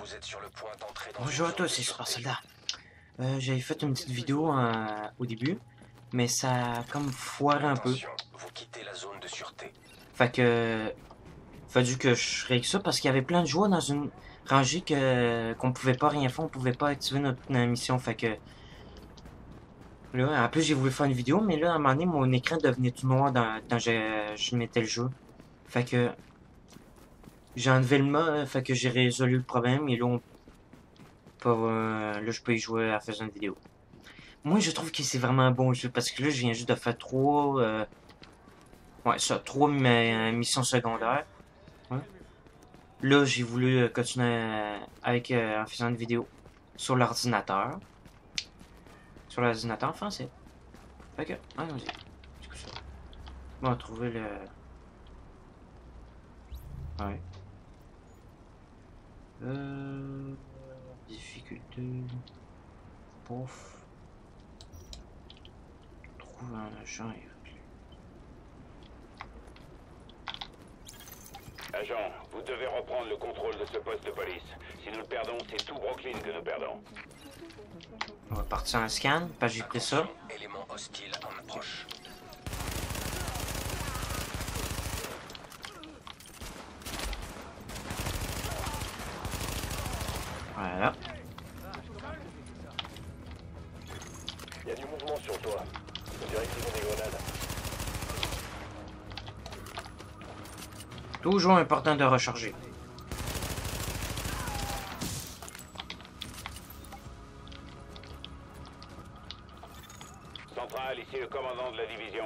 Vous êtes sur le point d'entrer dans Bonjour à tous, c'est Super Soldat. J'avais fait une petite vidéo au début, mais ça a comme foiré un peu. Attention, vous quittez la zone de sûreté. Fait que... Fallu que je règle ça parce qu'il y avait plein de joueurs dans une rangée qu'on pouvait pas rien faire, on pouvait pas activer notre mission. Fait que... Là, en plus j'ai voulu faire une vidéo, mais là, à un moment donné, mon écran devenait tout noir quand je mettais le jeu. Fait que... J'ai enlevé le mode, fait que j'ai résolu le problème, et là, là je peux y jouer à faire une vidéo. Moi, je trouve que c'est vraiment un bon jeu parce que là, je viens juste de faire trois missions secondaires. Ouais. Là, j'ai voulu continuer en faisant une vidéo sur l'ordinateur. Sur l'ordinateur en français. Fait que, allons-y. C'est quoi ça? On va trouver le... Ouais. Difficulté... Pouf. Trouve un agent et... Agent, vous devez reprendre le contrôle de ce poste de police. Si nous le perdons, c'est tout Brooklyn que nous perdons. On va partir en scan, parce que j'ai pris ça. Élément hostile en approche. Voilà. Il y a du mouvement sur toi. On dirait qu'ils ont des grenades. Toujours important de recharger. Centrale, ici le commandant de la division.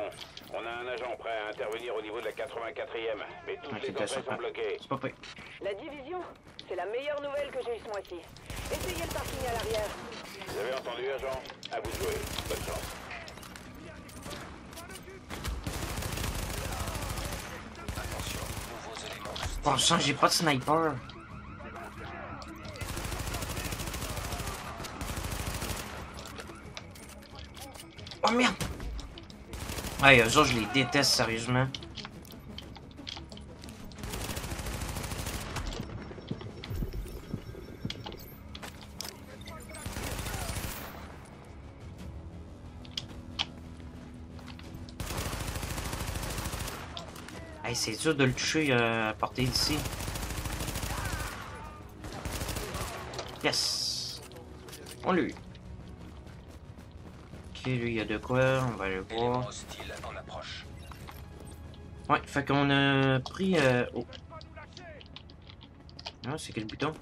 On a un agent prêt à intervenir au niveau de la 84e, mais toutes les entrées sont bloquées. C'est pas prêt. La division, c'est la meilleure nouvelle que j'ai eue ce mois-ci. Essayez le parking à l'arrière. Vous avez entendu, agent? À vous de jouer. Bonne chance. Attention, nouveaux éléments Pour l'instant, j'ai pas de sniper. Oh merde! Ouais, eux autres, je les déteste sérieusement. Hey, c'est dur de le toucher à portée d'ici. Yes! On l'a eu. Ok, lui, il y a de quoi, on va aller élément voir. hostile en approche. Ouais, fait qu'on a pris... Oh. Non, c'est quel bouton?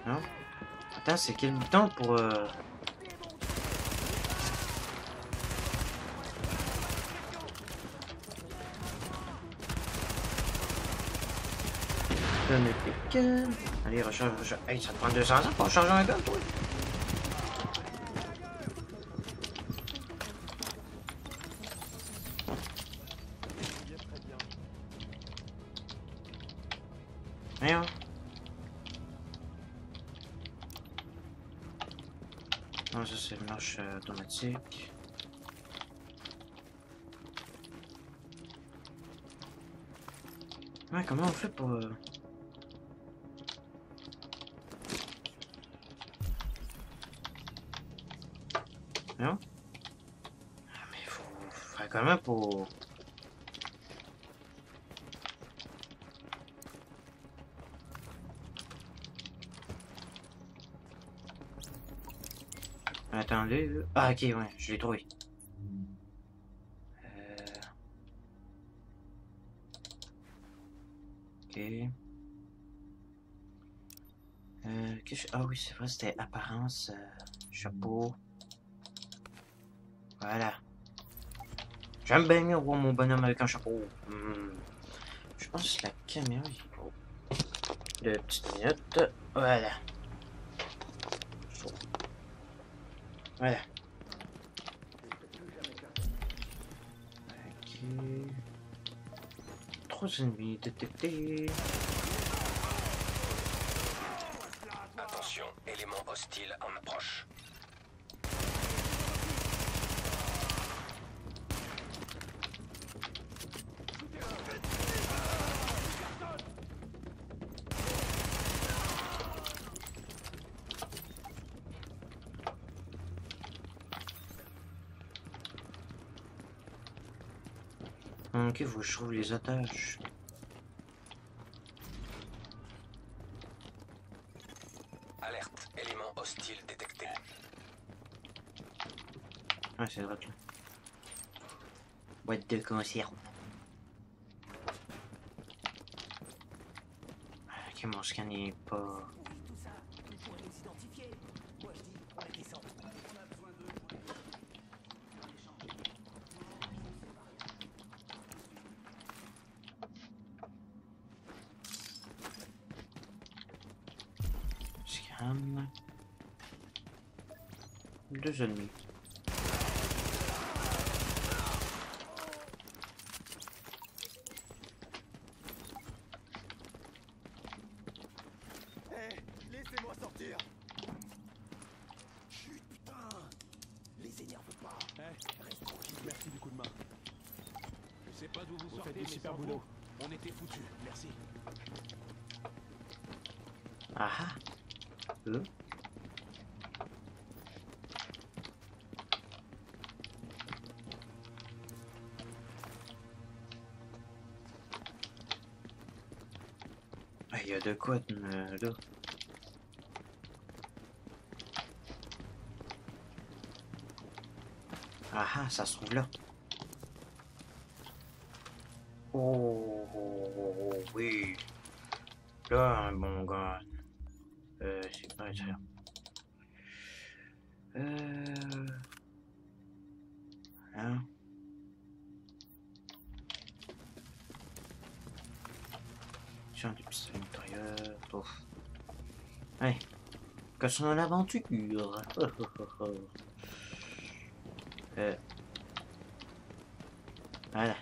Non? Attends, c'est quel bouton pour... Allez, recharge. Hey, ça te prend 200 ans pour recharger un gars, toi? Voyons. Non, ça c'est une marche automatique. Ouais, comment on fait pour... Non? Ah, mais faut faire comment pour... Attendez, là. Ah, ok, ouais, je l'ai trouvé. Ok. Ah oui, c'est vrai, c'était apparence, chapeau. Voilà. J'aime bien mieux voir mon bonhomme avec un chapeau. Je pense que la caméra... Oh. Deux petites minutes. Voilà. Voilà. Ok. 3 ennemis détectés. Attention, élément hostile en approche. Ok, faut que je trouve les otages. Alerte, élément hostile détecté. Ah, c'est vrai là. Boîte de conserve. Ok, mon scan n'est pas... Scan... 2 ennemis. Laissez-moi sortir. Chut, putain. Les énerve pas. Reste tranquille. Merci du coup de main. Je sais pas d'où vous sortez, mais super boulot. On était foutus. Merci. Ah ah. Il y a de quoi là. Ah ah, ça se trouve là. Oh, oui. Là, un bon gars. C'est pas ça. Hein? Tiens, des pistolets intérieurs. Ouf. Ouais. Cassons l'aventure. Voilà.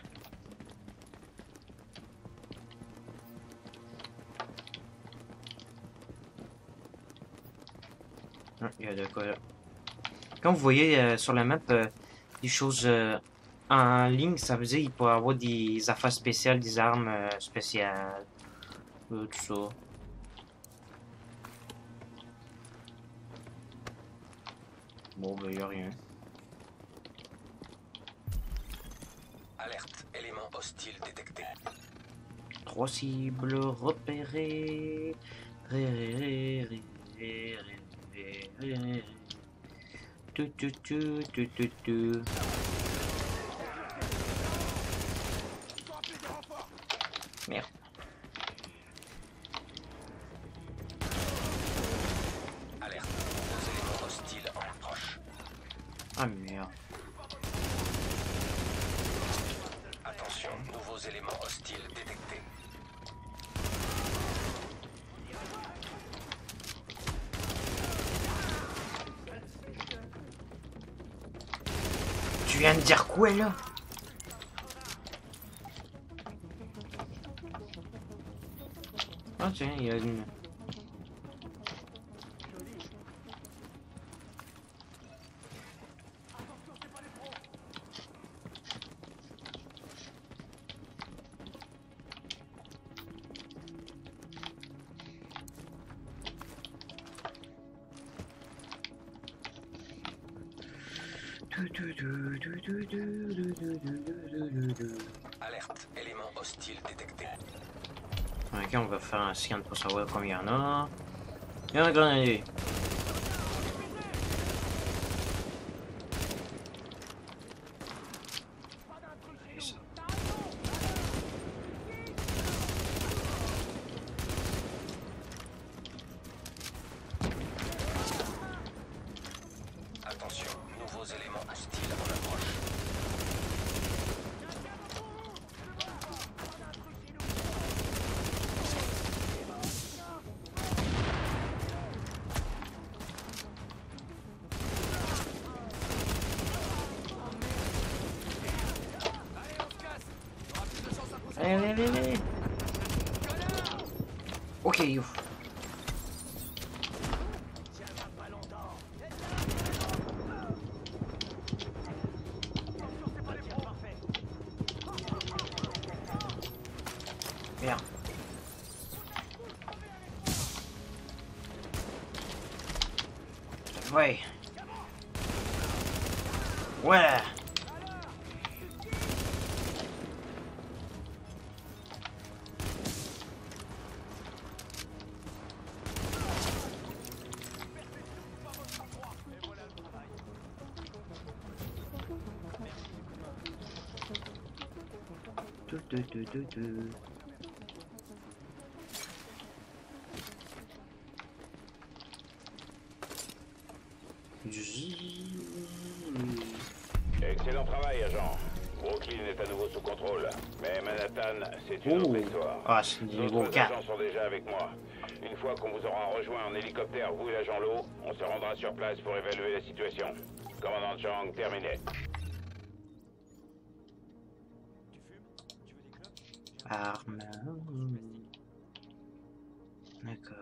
Il y a de quoi là. Comme vous voyez sur la map, des choses en ligne, ça veut dire qu'il peut y avoir des affaires spéciales, des armes spéciales, tout ça. Bon, ben, y a rien. Alerte, élément hostile détecté. 3 cibles repérées. Tu. Merde. Alerte, nouveaux éléments hostiles en approche. Ah merde. Attention, nouveaux éléments hostiles détectés. Tu viens de dire quoi là? Ah tiens, il y a une... Alerte, élément hostile détecté. Ok, on va faire un scan pour savoir combien il y en a. Il y a un grenadier. Attention, nouveaux éléments hostiles en approche. Allez. Ok, ouf. Merde. Ouais. Excellent travail, agent. Brooklyn est à nouveau sous contrôle. Mais Manhattan, c'est une autre histoire. Ah, c'est niveau D'autres 4. agents sont déjà avec moi. Une fois qu'on vous aura rejoint en hélicoptère, vous et l'agent Lowe, on se rendra sur place pour évaluer la situation. Commandant Chang, terminé. Arme. D'accord.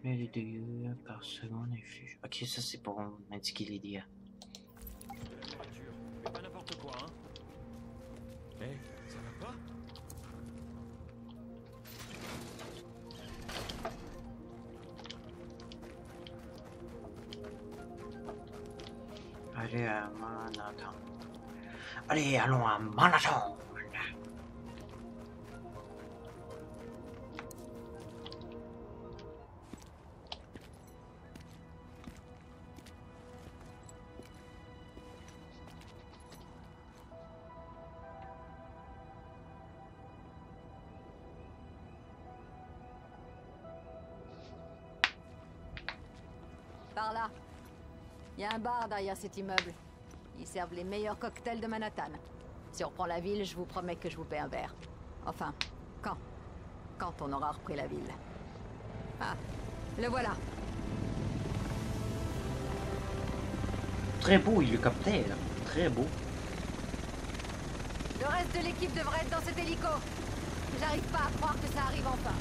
Les dégâts par seconde inflige. Ok, ça c'est pour m'indiquer les dégâts. Mais pas n'importe quoi, hein. Eh, ça va pas? Allez à Manhattan. Allez, allons à Manhattan. Par là. Il y a un bar derrière cet immeuble. Ils servent les meilleurs cocktails de Manhattan. Si on reprend la ville, je vous promets que je vous paie un verre. Enfin, quand? Quand on aura repris la ville. Ah, le voilà. Très beau hélicoptère. Très beau. Le reste de l'équipe devrait être dans cet hélico. J'arrive pas à croire que ça arrive enfin.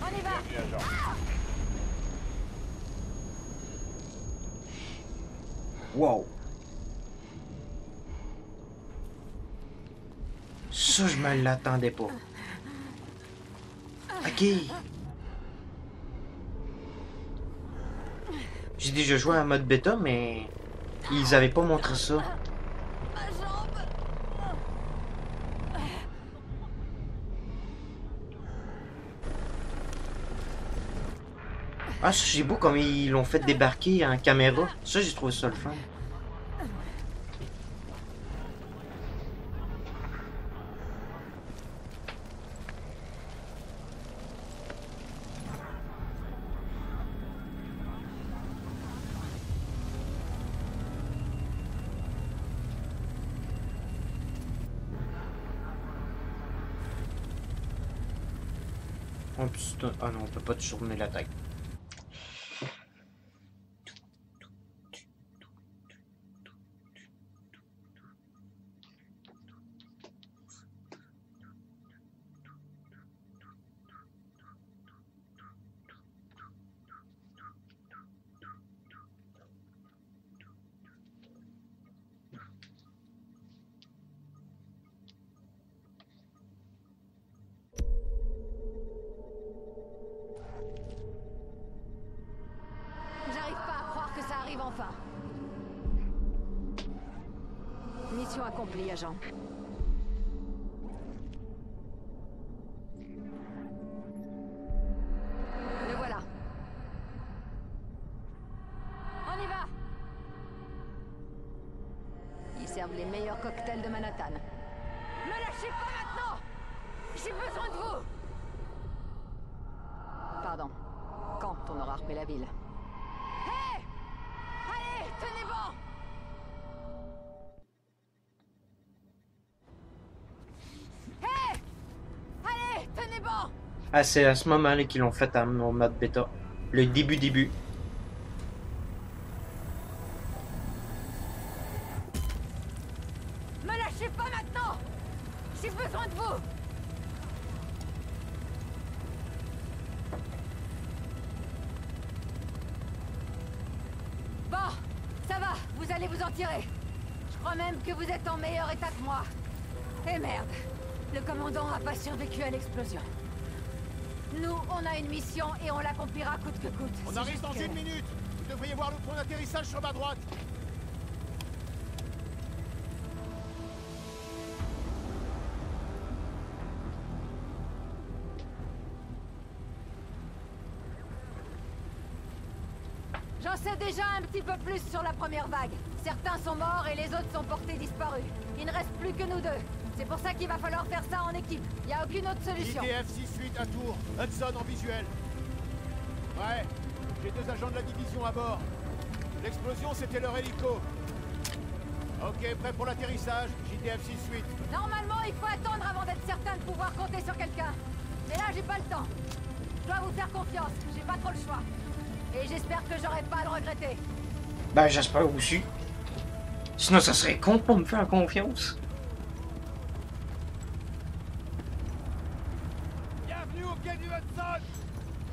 On y va. Bienvenue, agent. Wow. Ça, je me l'attendais pas. Ok. J'ai déjà joué en mode bêta, mais ils avaient pas montré ça. Ma jambe. Ah, ça, c'est beau comme ils l'ont fait débarquer en caméra. Ça, j'ai trouvé ça le fun. Ah non, on peut pas te tourner la tête. J'arrive pas à croire que ça arrive enfin. Mission accomplie, agent. Le voilà. On y va. Ils servent les meilleurs cocktails de Manhattan. Me lâchez pas maintenant. J'ai besoin de vous. Pardon. Quand on aura repris la ville. Hé! Allez, tenez bon! Hé! Allez, tenez bon! Ah, c'est à ce moment-là qu'ils l'ont fait en mode bêta. Le début. Me lâchez pas maintenant! J'ai besoin de vous! Bon, ça va, vous allez vous en tirer. Je crois même que vous êtes en meilleur état que moi. Et merde, le commandant a pas survécu à l'explosion. Nous, on a une mission et on l'accomplira coûte que coûte. On C'est arrive juste dans que- une minute. Vous devriez voir le point d'atterrissage sur ma droite. J'en sait déjà un petit peu plus sur la première vague. Certains sont morts et les autres sont portés disparus. Il ne reste plus que nous deux. C'est pour ça qu'il va falloir faire ça en équipe. Il n'y a aucune autre solution. IDF 6-8 à Tours. Hudson en visuel. Ouais, j'ai 2 agents de la division à bord. L'explosion, c'était leur hélico. Ok, prêt pour l'atterrissage. JDF 6-8. Normalement, il faut attendre avant d'être certain de pouvoir compter sur quelqu'un. Mais là, j'ai pas le temps. Je dois vous faire confiance. J'ai pas trop le choix. Et j'espère que j'aurai pas à le regretter. Ben, j'espère aussi. Sinon, ça serait con pour me faire confiance. Bienvenue au quai du Hudson.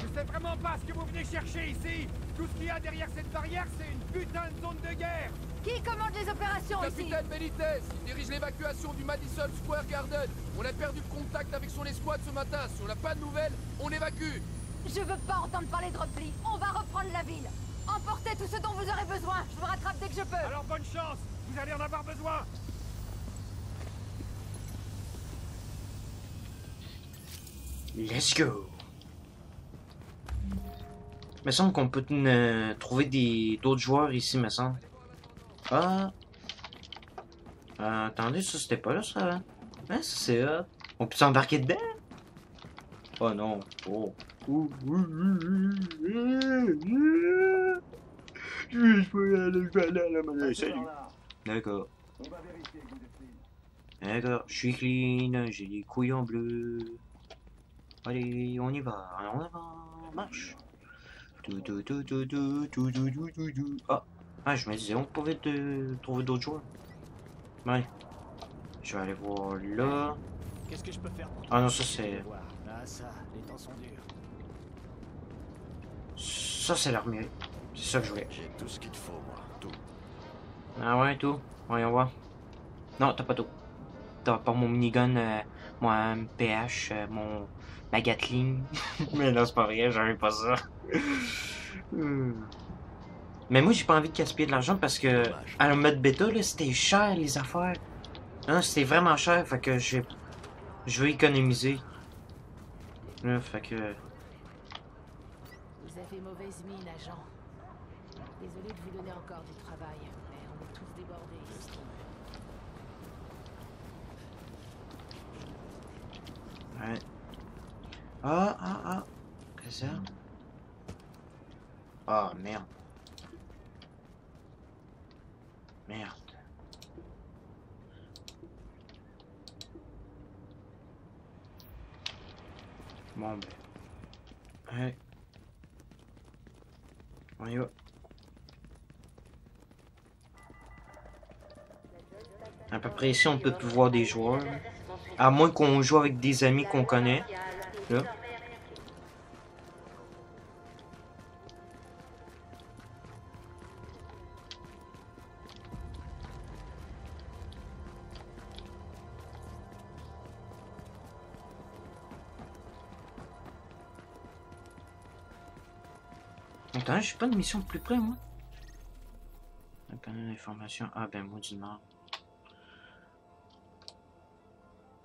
Je sais vraiment pas ce que vous venez chercher ici. Tout ce qu'il y a derrière cette barrière, c'est une putain de zone de guerre. Qui commande les opérations ici? Capitaine Benitez, il dirige l'évacuation du Madison Square Garden. On a perdu contact avec son escouade ce matin. Si on n'a pas de nouvelles, on évacue. Je veux pas entendre parler de repli. On va reprendre la ville. Emportez tout ce dont vous aurez besoin. Je vous rattrape dès que je peux. Alors bonne chance. Vous allez en avoir besoin. Let's go. Il me semble qu'on peut trouver d'autres joueurs ici, me semble. Ah. Attendez, ça c'était pas là, ça. Hein, ça c'est là. On peut s'embarquer dedans? Oh non. Oh. Je peux aller à la manette. Salut. D'accord. D'accord, je suis clean, j'ai des couillons bleus. Allez, on y va, on marche. Ah, je me disais, on pouvait trouver d'autres joueurs. Ouais. Je vais aller voir là. Qu'est-ce que je peux faire pour Ah non, ça c'est... Ah ça, les temps sont durs. Ça c'est l'armée. C'est ça que je voulais. J'ai tout ce qu'il te faut, moi. Tout. Ah ouais, tout. Voyons voir. Non, t'as pas tout. T'as pas mon minigun, mon MPH, ma Gatling. Mais non, c'est pas vrai, j'avais pas ça. Mais moi, j'ai pas envie de gaspiller de l'argent parce que à la mode bêta, là, c'était cher les affaires. Non, c'était vraiment cher, fait que je veux économiser. Là, fait que... Vous avez mauvaise mine, agent. Désolé de vous donner encore du travail, mais on est tous débordés ici. Ouais. Qu'est-ce que c'est? Ah, merde. Merde. Bon, ben. Ouais. On y va. À peu près ici, on peut plus voir des joueurs. À moins qu'on joue avec des amis qu'on connaît. Là. Attends, j'ai pas de mission plus près, moi. Un panneau d'information. Ah, ben, moi, du nord.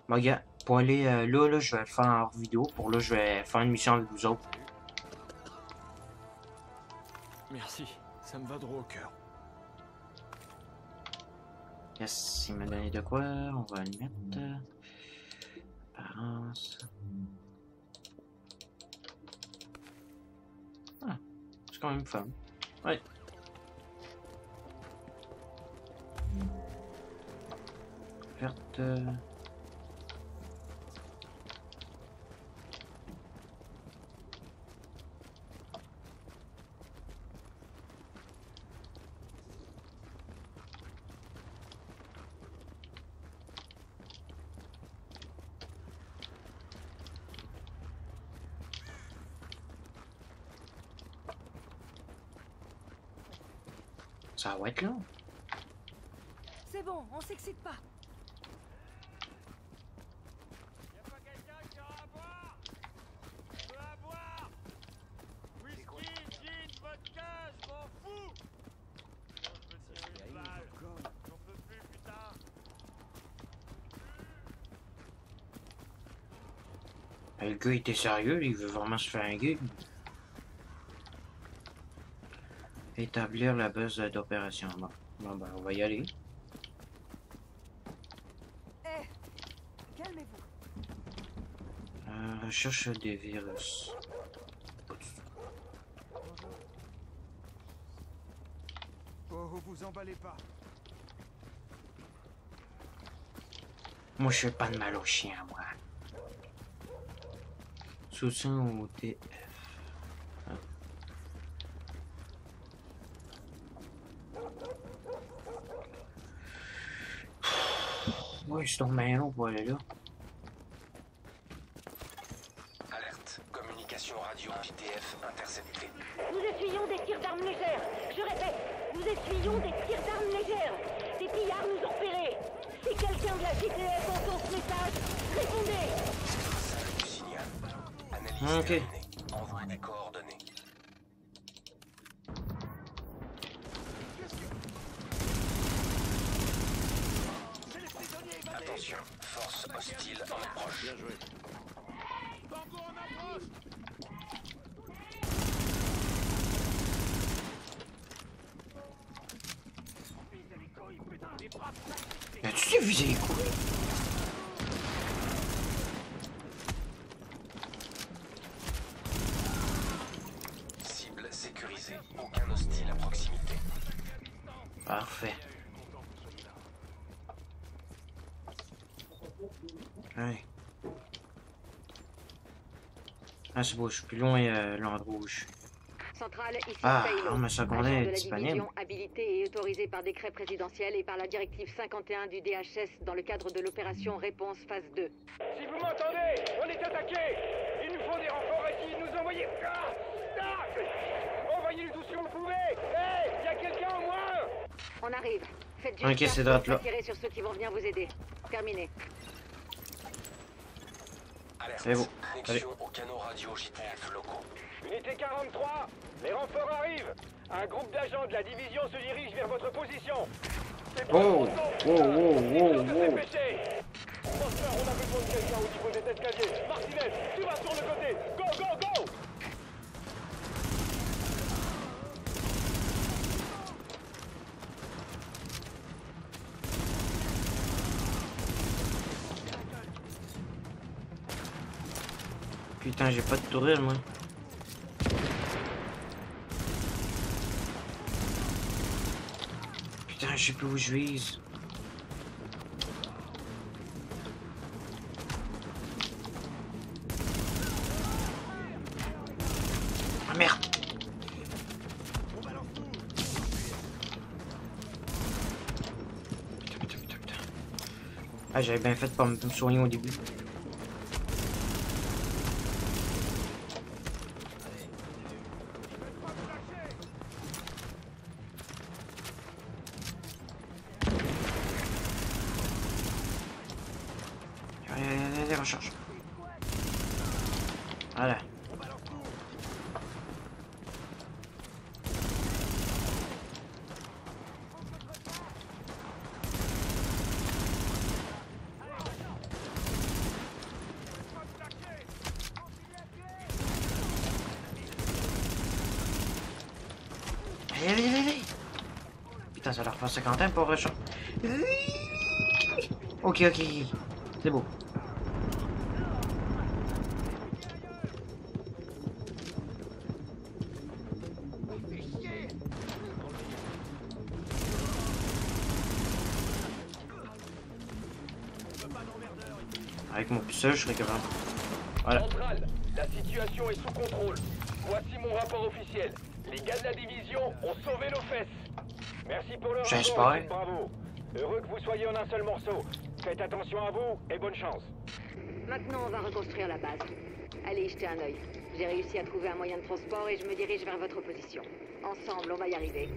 Bon, gars, pour aller là, je vais le faire en vidéo. Pour là, je vais faire une mission avec vous autres. Merci, ça me va droit au cœur. Yes, il m'a donné de quoi. On va le mettre. Apparence. Ah, c'est quand même fun. Ouais. Verte. Ça va être long. C'est bon, on s'excite pas. Y'a pas quelqu'un qui aura à boire? Je veux à boire. Whisky, gin, vodka, je m'en fous. Je veux tirer une balle. J'en peux plus, putain. Le gars était sérieux, il veut vraiment se faire un gig. Établir la base d'opération. Bon, ben, on va y aller. Hé, calmez-vous. Recherche des virus. Pas du tout. Oh, vous emballez pas. Moi, je fais pas de mal au chien, moi. Soutien au TF. Ah. Ouais, je tombe bien long pour aller là. Alerte. Communication radio JTF interceptée. Nous essuyons des tirs d'armes légères. Je répète, nous essuyons des tirs d'armes légères. Des pillards nous ont repérés. Si quelqu'un de la JTF entend ce message, répondez. Traçage du signal. Analyse Ok. terminée. Envoi des coordonnées. Attention, force hostile en approche. Bien joué. Tango en approche. As-tu visé les couilles? Cible sécurisée. Aucun hostile à proximité. Parfait. Ouais. Ah, c'est beau, je suis plus loin l'endroit où je suis. Centrale, ici Ah, Taylor. arme secondaire Agent de la disponible. division habilitée et autorisée par décret présidentiel et par la directive 51 du DHS dans le cadre de l'opération Réponse phase 2. Si vous m'entendez, on est attaqué. Il nous faut des renforts ici, nous envoyer... Envoyez-le tout si vous le pouvez. Hé, y a quelqu'un au moins? On arrive. Faites Ok, juste c'est gaffe droite, de là. tirer sur ceux qui vont venir vous aider. Terminé. Alerte. C'est bon. Connexion au canaux radio JTF locaux. Unité 43, les renforts arrivent. Un groupe d'agents de la division se dirige vers votre position. C'est pas Oh, trop tôt. oh, oh, oh, Il faut se oh. dépêcher. Foster, on a besoin de quelqu'un au niveau des escaliers. Martinez, tu vas sur le côté. Go, go, go. Putain, j'ai pas de tourelle, moi. Putain, je sais plus où je vise. Ah merde! Putain. Ah, j'avais bien fait de pas me soigner au début. Allez, recharge. Voilà. Allez. Putain, ça leur fait 50 ans pour recharge. Ok. C'est beau. Avec mon puceul, je serais capable. Voilà. Centrale, la situation est sous contrôle. Voici mon rapport officiel. Les gars de la division ont sauvé nos fesses. Merci pour le J'espère. rapport, équipe bravo. Heureux que vous soyez en un seul morceau. Faites attention à vous et bonne chance. Maintenant, on va reconstruire la base. Allez, jetez un œil. J'ai réussi à trouver un moyen de transport et je me dirige vers votre position. Ensemble, on va y arriver.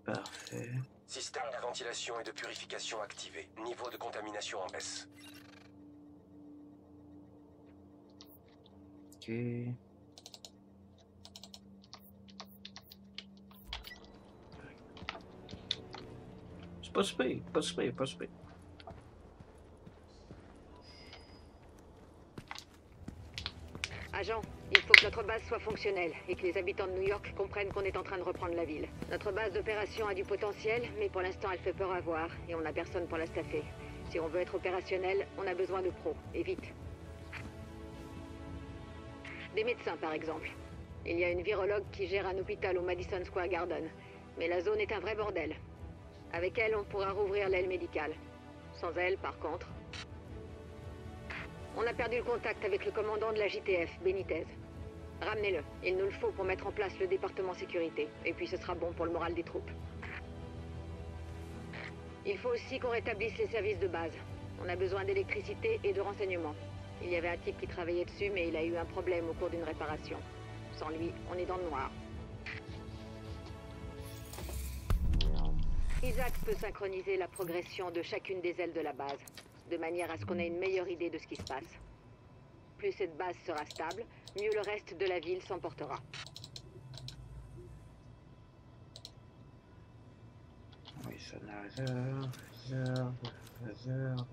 Parfait. Système de ventilation et de purification activé. Niveau de contamination en baisse. Ok. C'est pas super, pas super. Agent, il faut que notre base soit fonctionnelle et que les habitants de New York comprennent qu'on est en train de reprendre la ville. Notre base d'opération a du potentiel, mais pour l'instant elle fait peur à voir et on n'a personne pour la staffer. Si on veut être opérationnel, on a besoin de pros, et vite. Des médecins par exemple. Il y a une virologue qui gère un hôpital au Madison Square Garden, mais la zone est un vrai bordel. Avec elle, on pourra rouvrir l'aile médicale. Sans elle, par contre... On a perdu le contact avec le commandant de la JTF, Benitez. Ramenez-le. Il nous le faut pour mettre en place le département sécurité. Et puis ce sera bon pour le moral des troupes. Il faut aussi qu'on rétablisse les services de base. On a besoin d'électricité et de renseignements. Il y avait un type qui travaillait dessus, mais il a eu un problème au cours d'une réparation. Sans lui, on est dans le noir. Isaac peut synchroniser la progression de chacune des ailes de la base, de manière à ce qu'on ait une meilleure idée de ce qui se passe. Plus cette base sera stable, mieux le reste de la ville s'en portera. Oui, ça réserve.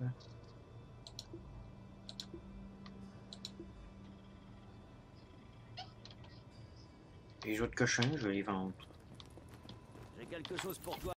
Les autres cochons, je vais les vendre. J'ai quelque chose pour toi.